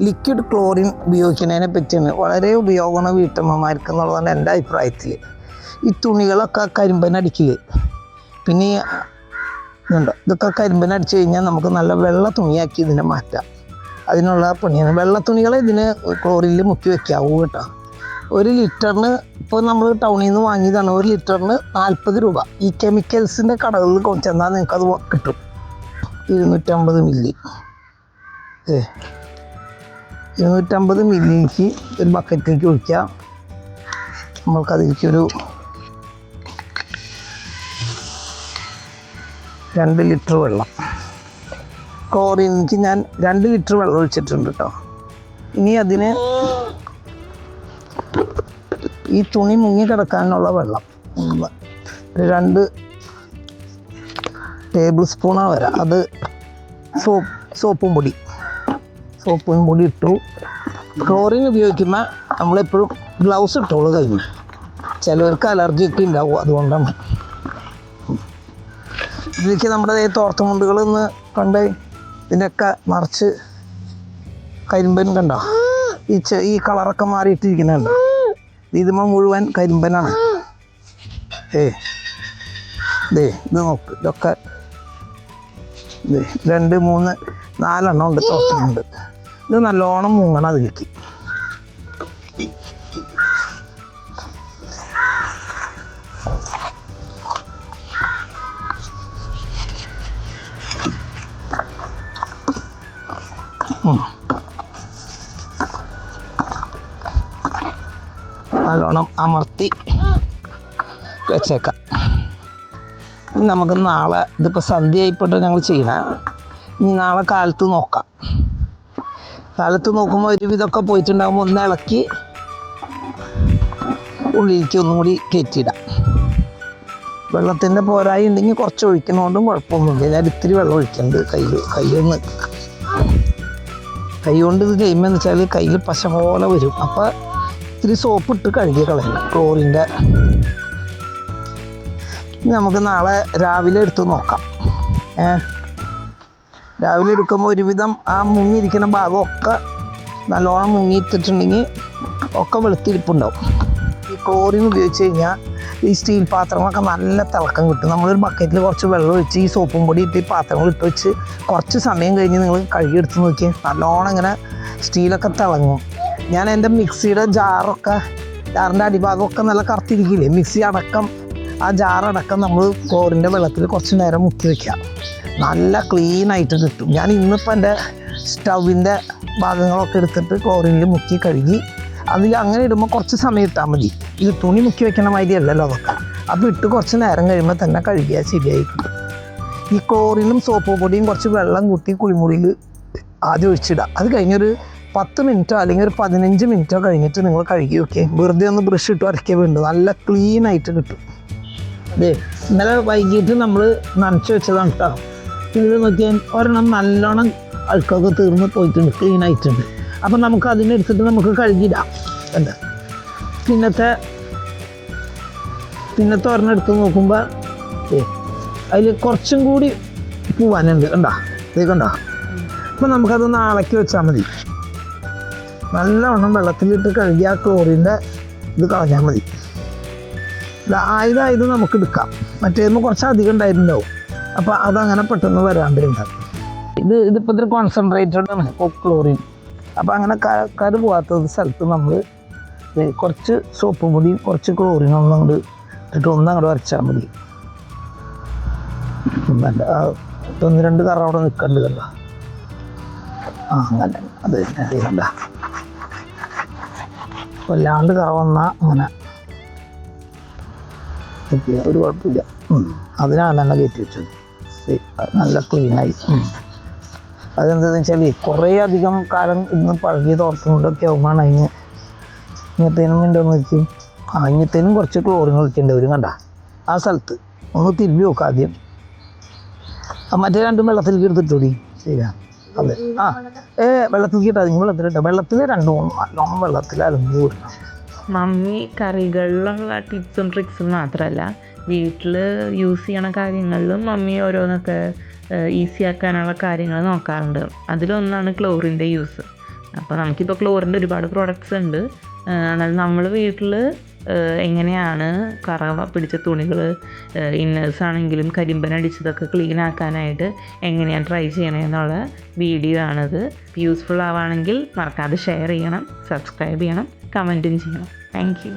Liquid chlorine ഉപയോഗിക്കുന്നതിനെ പറ്റിയാണ് വളരെ ഉപയോഗമാണ് വീട്ടമ്മമാർക്ക് എന്നുള്ളതാണ് എൻ്റെ അഭിപ്രായത്തിൽ. ഈ തുണികളൊക്കെ കരിമ്പനടിക്കുക, പിന്നെ ഇതുണ്ടോ, ഇതൊക്കെ കരിമ്പനടിച്ച് കഴിഞ്ഞാൽ നമുക്ക് നല്ല വെള്ള തുണിയാക്കി ഇതിനെ മാറ്റാം. അതിനുള്ള പണിയാണ്. വെള്ള തുണികളെ ഇതിന് ക്ലോറിനിൽ മുക്കി വെക്കാവൂ കേട്ടോ. 1 ലിറ്ററിന് ഇപ്പോൾ നമ്മൾ ടൗണിൽ നിന്ന് വാങ്ങിയതാണ്. 1 ലിറ്ററിന് 40 രൂപ. ഈ കെമിക്കൽസിൻ്റെ കടകളിൽ ചെന്നാൽ നിങ്ങൾക്കത് കിട്ടും. 250 മില്ലി 250 മില്ലിക്ക് ഒരു ബക്കറ്റിലേക്ക് ഒഴിക്കുക. നമ്മൾക്കതിലേക്കൊരു 2 ലിറ്റർ വെള്ളം. ക്ലോറിനിക്ക് ഞാൻ 2 ലിറ്റർ വെള്ളം ഒഴിച്ചിട്ടുണ്ട് കേട്ടോ. ഇനി അതിന് ഈ തുണി മുങ്ങി കിടക്കാനുള്ള വെള്ളം 2 ടേബിൾ സ്പൂണാ വരാം. അത് സോപ്പും പൊടി ഇട്ടു. ക്ലോറിൻ ഉപയോഗിക്കുമ്പോൾ നമ്മളെപ്പോഴും ഗ്ലൗസ് ഇട്ടോളൂ കഴിഞ്ഞു. ചിലവർക്ക് അലർജിയൊക്കെ ഉണ്ടാവും, അതുകൊണ്ടാണ്. ഇതിലേക്ക് നമ്മുടെ തോർത്തുമുണ്ടുകളൊന്ന് കണ്ട് ഇതിനൊക്കെ നിറച്ച് കരിമ്പൻ കണ്ടോ, ഈ കളറൊക്കെ മാറിയിട്ടിരിക്കുന്നുണ്ട്. ഇതിന്മേൽ മുഴുവൻ കരിമ്പനാണ്. ഇത് നോക്ക്, ഇതൊക്കെ 2, 3, 4 എണ്ണം ഉണ്ട് തോർത്തുമുണ്ട്. ഇത് നല്ലോണം മുങ്ങണം അതിലേക്ക്. നല്ലോണം അമർത്തി വെച്ചേക്കാം. നമുക്ക് നാളെ, ഇതിപ്പോൾ സന്ധ്യയായിപ്പോട്ട് ഞങ്ങൾ ചെയ്യണം. ഇനി നാളെ കാലത്ത് നോക്കാം. കാലത്ത് നോക്കുമ്പോൾ ഒരുവിധമൊക്കെ പോയിട്ടുണ്ടാകുമ്പോൾ ഒന്ന് ഇളക്കി ഉള്ളിലേക്ക് ഒന്നും കൂടി കയറ്റിയിടാം. വെള്ളത്തിൻ്റെ പോരായി ഉണ്ടെങ്കിൽ കുറച്ച് ഒഴിക്കുന്നതുകൊണ്ടും കുഴപ്പമൊന്നുമില്ല. ഞാൻ ഇത്തിരി വെള്ളം ഒഴിക്കുന്നുണ്ട് കൈ കൊണ്ട് ഇത് ചെയ്യുമ്പോൾ എന്ന് വെച്ചാൽ കയ്യിൽ പശ പോലെ വരും. അപ്പോൾ ഇത്തിരി സോപ്പ് ഇട്ട് കഴുകി കളയണം ക്ലോറിൻ്റെ. നമുക്ക് നാളെ രാവിലെ എടുത്ത് നോക്കാം. രാവിലെ എടുക്കുമ്പോൾ ഒരുവിധം ആ മുങ്ങിയിരിക്കുന്ന ഭാഗമൊക്കെ നല്ലോണം മുങ്ങിയിട്ടിട്ടുണ്ടെങ്കിൽ ഒക്കെ വെളുത്തിരിപ്പുണ്ടാവും. ഈ ക്ലോറിൻ ഉപയോഗിച്ച് കഴിഞ്ഞാൽ ഈ സ്റ്റീൽ പാത്രങ്ങളൊക്കെ നല്ല തിളക്കം കിട്ടും. നമ്മളൊരു ബക്കറ്റിൽ കുറച്ച് വെള്ളം ഒഴിച്ച് ഈ സോപ്പും പൊടി ഇട്ട് ഈ പാത്രങ്ങൾ ഇട്ട് വെച്ച് കുറച്ച് സമയം കഴിഞ്ഞ് നിങ്ങൾ കഴുകിയെടുത്ത് നോക്കിയാൽ നല്ലോണം ഇങ്ങനെ സ്റ്റീലൊക്കെ തിളങ്ങും. ഞാൻ എൻ്റെ മിക്സിയുടെ ജാറിൻ്റെ അടിഭാഗമൊക്കെ നല്ല കറുത്തിരിക്കില്ലേ, മിക്സി അടക്കം ആ ജാറടക്കം നമ്മൾ ക്ലോറിൻ്റെ വെള്ളത്തിൽ കുറച്ച് നേരം മുക്കി വയ്ക്കുക. നല്ല ക്ലീനായിട്ട് കിട്ടും. ഞാൻ ഇന്നിപ്പോൾ എൻ്റെ സ്റ്റൗവിൻ്റെ ഭാഗങ്ങളൊക്കെ എടുത്തിട്ട് ക്ലോറിനിൽ മുക്കി കഴുകി അതിൽ അങ്ങനെ ഇടുമ്പോൾ കുറച്ച് സമയം ഇട്ടാൽ മതി. ഇത് തുണി മുക്കി വെക്കണ മാതിരി അല്ലല്ലോ അതൊക്കെ. അപ്പോൾ ഇട്ട് കുറച്ച് നേരം കഴിയുമ്പോൾ തന്നെ കഴുകിയാൽ ശരിയായി കിട്ടും. ഈ ക്ലോറിനും സോപ്പ് പൊടിയും കുറച്ച് വെള്ളം കൂട്ടി കുളിമുറിയിൽ ആദ്യം ഒഴിച്ചിടുക. അത് കഴിഞ്ഞൊരു 10 മിനിറ്റോ അല്ലെങ്കിൽ ഒരു 15 മിനിറ്റോ കഴിഞ്ഞിട്ട് നിങ്ങൾ കഴുകി വെക്കുക. വെറുതെ ഒന്ന് ബ്രഷ് ഇട്ട് ഉരയ്ക്കുക വേണ്ടത്, നല്ല ക്ലീനായിട്ട് കിട്ടും. ഇന്നലെ വൈകിട്ട് നമ്മൾ നനച്ച് വെച്ചതാണ് കേട്ടോ. ഇത് നോക്കിയാൽ ഒരെണ്ണം നല്ലോണം അഴുക്കൊക്കെ തീർന്ന് പോയിട്ടുണ്ട്, ക്ലീനായിട്ടുണ്ട്. അപ്പം നമുക്ക് അതിനെടുത്തിട്ട് നമുക്ക് കഴുകിയിടാം. എന്താ പിന്നത്തെ ഒരെണ്ണം എടുത്ത് നോക്കുമ്പോൾ അതിൽ കുറച്ചും കൂടി പോവാനുണ്ട്. കണ്ടോ, ഇത് കണ്ടോ. അപ്പം നമുക്കത് നാളേക്ക് വെച്ചാൽ മതി. നല്ലവണ്ണം വെള്ളത്തിലിട്ട് കഴുകി ആ ക്ലോറിൻ്റെ ഇത് കളഞ്ഞാൽ മതി. ആയത് നമുക്ക് എടുക്കാം. മറ്റേന്ന് കുറച്ച് അധികം ഉണ്ടായിട്ടുണ്ടാവും. അപ്പോൾ അതങ്ങനെ പെട്ടെന്ന് വരാണ്ടിരുണ്ടാവും. ഇതിപ്പോൾ ഇതിൽ കോൺസെൻട്രേറ്റഡ് ആണ് ക്ലോറിൻ. അപ്പോൾ അങ്ങനെ കരു പോകാത്ത സ്ഥലത്ത് നമ്മൾ കുറച്ച് സോപ്പ് പൊടിയും കുറച്ച് ക്ലോറിൻ ഒന്നങ്ങോട്ട് ഇട്ടിട്ട് ഒന്നങ്ങോട്ട് വരച്ചാൽ മതി. 1-2 കറ അവിടെ നിൽക്കേണ്ടത് കണ്ട. അങ്ങനെ അത് കണ്ട വല്ലാണ്ട് കറ വന്നാൽ അങ്ങനെ ഒരു കുഴപ്പമില്ല. അതിനാണ് തന്നെ കയറ്റി വെച്ചത്. നല്ല ക്ലീനായി. അതെന്താണെന്ന് വെച്ചാൽ കുറേ അധികം കാലം ഇന്ന് പഴകിയ തോർത്തുകൊണ്ടൊക്കെ ആകുമ്പോഴാണ് ഇങ്ങനത്തേനും ഉണ്ടോയെന്ന് വെച്ച് ഇങ്ങനത്തേനും കുറച്ച് ക്ലോറിൻ ഒഴിക്കേണ്ടി വരും. കണ്ട ആ സ്ഥലത്ത് ഒന്ന് തിരുമ്പി നോക്കാം ആദ്യം. മറ്റേ 2 വെള്ളത്തിലേക്ക് എടുത്തിട്ടൂടി. ശരിയാ, അതെ. വെള്ളത്തിലേക്ക് ഇട്ടാൽ വെള്ളത്തിലിട്ടാൽ വെള്ളത്തിൽ 2-3 നല്ലോണം വെള്ളത്തിൽ അലമ്പി വിടണം. മമ്മി കറികളിലുള്ള ടിപ്സും ട്രിക്സും മാത്രമല്ല വീട്ടിൽ യൂസ് ചെയ്യണ കാര്യങ്ങളിലും മമ്മി ഓരോന്നൊക്കെ ഈസി ആക്കാനുള്ള കാര്യങ്ങൾ നോക്കാറുണ്ട്. അതിലൊന്നാണ് ക്ലോറിൻ്റെ യൂസ്. അപ്പോൾ നമുക്കിപ്പോൾ ക്ലോറിൻ്റെ ഒരുപാട് പ്രോഡക്റ്റ്സ് ഉണ്ട്. എന്നാൽ നമ്മൾ വീട്ടിൽ എങ്ങനെയാണ് കറ പിടിച്ച തുണികൾ, ഇന്നേഴ്സ് ആണെങ്കിലും കരിമ്പൻ അടിച്ചതൊക്കെ ക്ലീൻ ആക്കാനായിട്ട് എങ്ങനെയാണ് ട്രൈ ചെയ്യണമെന്നുള്ള വീഡിയോ ആണിത്. യൂസ്ഫുൾ ആവുകയാണെങ്കിൽ മറക്കാതെ ഷെയർ ചെയ്യണം, സബ്സ്ക്രൈബ് ചെയ്യണം, കമൻറ്റും ചെയ്യണം. Thank you.